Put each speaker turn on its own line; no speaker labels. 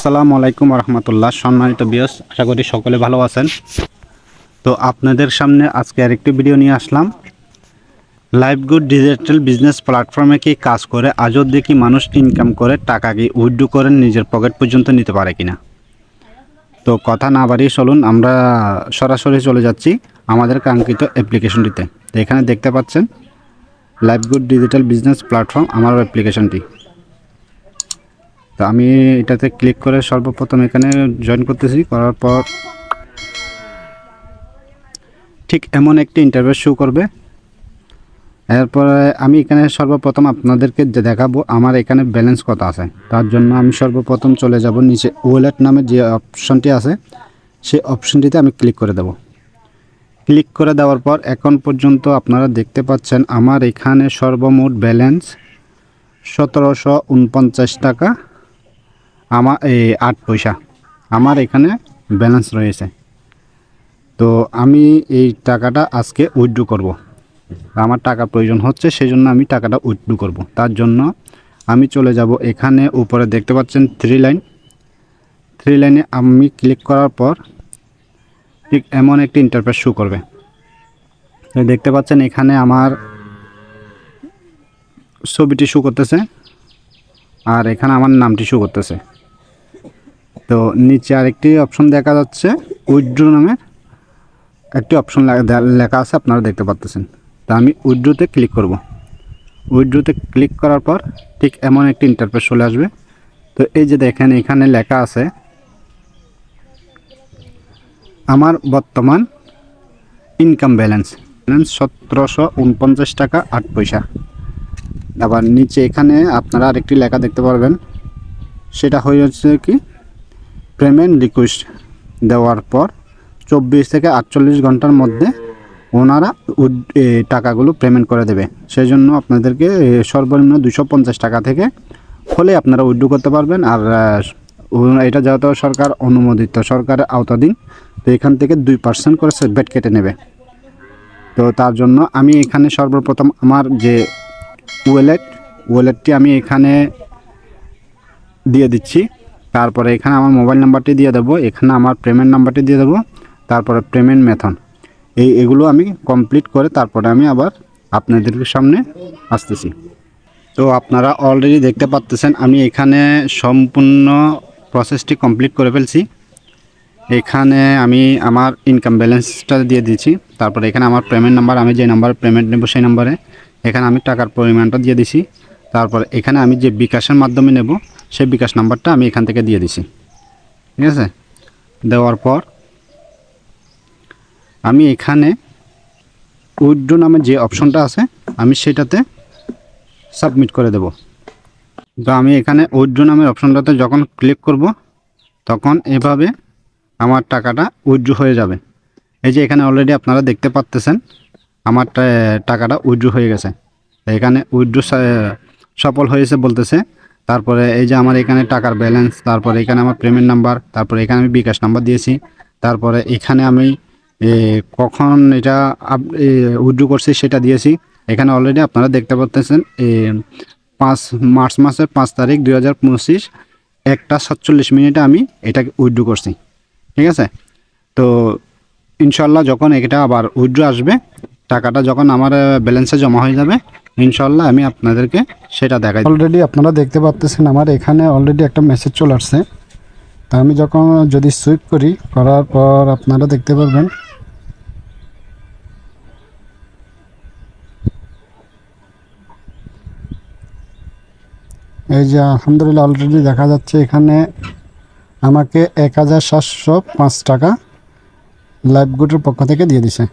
আসসালামু আলাইকুম রহমতুল্লাহ। সম্মানিত ভিউয়ার্স, আশা করি সকলে ভালো আছেন। তো আপনাদের সামনে আজকে আরেকটি ভিডিও নিয়ে আসলাম। লাইভগুড ডিজিটাল বিজনেস প্ল্যাটফর্মে কি কাজ করে আজও দেখি মানুষ ইনকাম করে টাকা কি উইথড্র করে নিজের পকেট পর্যন্ত নিতে পারে কিনা। তো কথা না বাড়িয়ে চলুন আমরা সরাসরি চলে যাচ্ছি আমাদের কাঙ্ক্ষিত অ্যাপ্লিকেশনটিতে। তো এখানে দেখতে পাচ্ছেন লাইভগুড ডিজিটাল বিজনেস প্ল্যাটফর্ম আমার অ্যাপ্লিকেশনটি। তো আমি এটাতে ক্লিক করে সর্বপ্রথম এখানে জয়েন করতেছি। করার পর ঠিক এমন একটি ইন্টারফেস শো করবে। এরপরে আমি এখানে সর্বপ্রথম আপনাদেরকে দেখাবো আমার এখানে ব্যালেন্স কত আছে। তার জন্য আমি সর্বপ্রথম চলে যাব নিচে ওয়ালেট নামে যে অপশনটি আছে সেই অপশনটিতে আমি ক্লিক করে দেব। ক্লিক করে দেওয়ার পর এখন পর্যন্ত আপনারা দেখতে পাচ্ছেন আমার এখানে সর্বমোট ব্যালেন্স 1749 টাকা আমার 8 পয়সা আমার এখানে ব্যালেন্স রয়েছে। তো আমি এই টাকাটা আজকে উইথড্র করব। আমার টাকা প্রয়োজন হচ্ছে, সেই জন্য আমি টাকাটা উইথড্র করব। তার জন্য আমি চলে যাব এখানে উপরে দেখতে পাচ্ছেন থ্রি লাইনে আমি ক্লিক করার পর ঠিক এমন একটি ইন্টারফেস শো করবে। দেখতে পাচ্ছেন এখানে আমার ছবিটি শো করতেছে আর এখানে আমার নামটি শো করতেছে। তো নিচে আরেকটি অপশন দেখা যাচ্ছে উইথড্র নামের একটি অপশন লেখা আছে, আপনারা দেখতে পাচ্ছেন। তা আমি উইথড্রোতে ক্লিক করব। উইথড্রোতে ক্লিক করার পর ঠিক এমন একটি ইন্টারফেস চলে আসবে। তো এই যে দেখেন এখানে লেখা আছে আমার বর্তমান ইনকাম ব্যালেন্স 1749 টাকা 8 পয়সা। আবার নিচে এখানে আপনারা আরেকটি লেখা দেখতে পারবেন, সেটা হচ্ছে কি পেমেন্ট রিকোয়েস্ট দেওয়ার পর 24 থেকে 48 ঘন্টার মধ্যে ওনারা টাকাগুলো পেমেন্ট করে দেবে। সেই জন্য আপনাদেরকে সর্বনিম্ন 250 টাকা থেকে হলে আপনারা উইথড্র করতে পারবেন। আর এটা যেহেতু সরকার অনুমোদিত, সরকারের আওতাধীন, তো এখান থেকে 2% করে ব্যাট কেটে নেবে। তো তার জন্য আমি এখানে সর্বপ্রথম আমার যে ওয়ালেটটি আমি এখানে দিয়ে দিচ্ছি। তারপরে এখানে আমার মোবাইল নাম্বারটি দিয়ে দেবো, এখানে আমার পেমেন্ট নাম্বারটি দিয়ে দেবো, তারপরে পেমেন্ট মেথড এগুলো আমি কমপ্লিট করে তারপরে আমি আবার আপনাদের সামনে আসতেছি। তো আপনারা অলরেডি দেখতে পাচ্ছেন আমি এখানে সম্পূর্ণ প্রসেসটি কমপ্লিট করে ফেলছি। এখানে আমি আমার ইনকাম ব্যালেন্সটা দিয়ে দিচ্ছি। তারপরে এখানে আমার পেমেন্ট নাম্বার, আমি যে নাম্বারে পেমেন্ট নেব সেই নাম্বারে এখানে আমি টাকার পরিমাণটা দিয়ে দিছি। তারপরে এখানে আমি যে বিকাশের মাধ্যমে নেব সেই বিকাশ নাম্বারটা আমি এখান থেকে দিয়ে দিছি। ঠিক আছে, দেওয়ার পর আমি এখানে উইথড্র নামে যে অপশনটা আছে আমি সেটাতে সাবমিট করে দেব। তো আমি এখানে উইথড্র নামের অপশনটাতে যখন ক্লিক করব তখন এভাবে আমার টাকাটা উইথড্র হয়ে যাবে। এই যে এখানে অলরেডি আপনারা দেখতে পাচ্ছেন আমার টাকাটা উইথড্র হয়ে গেছে। এখানে উইথড্র সফল হয়েছে বলতেছে। তারপরে এই যে আমার এখানে টাকার ব্যালেন্স, তারপরে এখানে আমার পেমেন্ট নাম্বার, তারপরে এখানে আমি বিকাশ নাম্বার দিয়েছি। তারপরে এখানে আমি কখন এটা উইথড্র করছি সেটা দিয়েছি। এখানে অলরেডি আপনারা দেখতে পাচ্ছেন 5 মার্চ মাসের 5 তারিখ 2025 1:47 আমি এটাকে উইথড্র করছি। ঠিক আছে, তো ইনশাল্লাহ যখন এটা আবার উইথড্র আসবে, টাকাটা যখন আমার ব্যালেন্সে জমা হয়ে যাবে ইনশাল্লাহ আমি আপনাদেরকে সেটা দেখাই। অলরেডি আপনারা দেখতে পাচ্ছেন আমার এখানে অলরেডি একটা মেসেজ চলে আসছে। তা আমি যখন যদি সুইপ করার পর আপনারা দেখতে পারবেন এই যে আলহামদুলিল্লাহ অলরেডি দেখা যাচ্ছে এখানে আমাকে 1705 টাকা লাইভগুডের পক্ষ থেকে দিয়ে দিছে।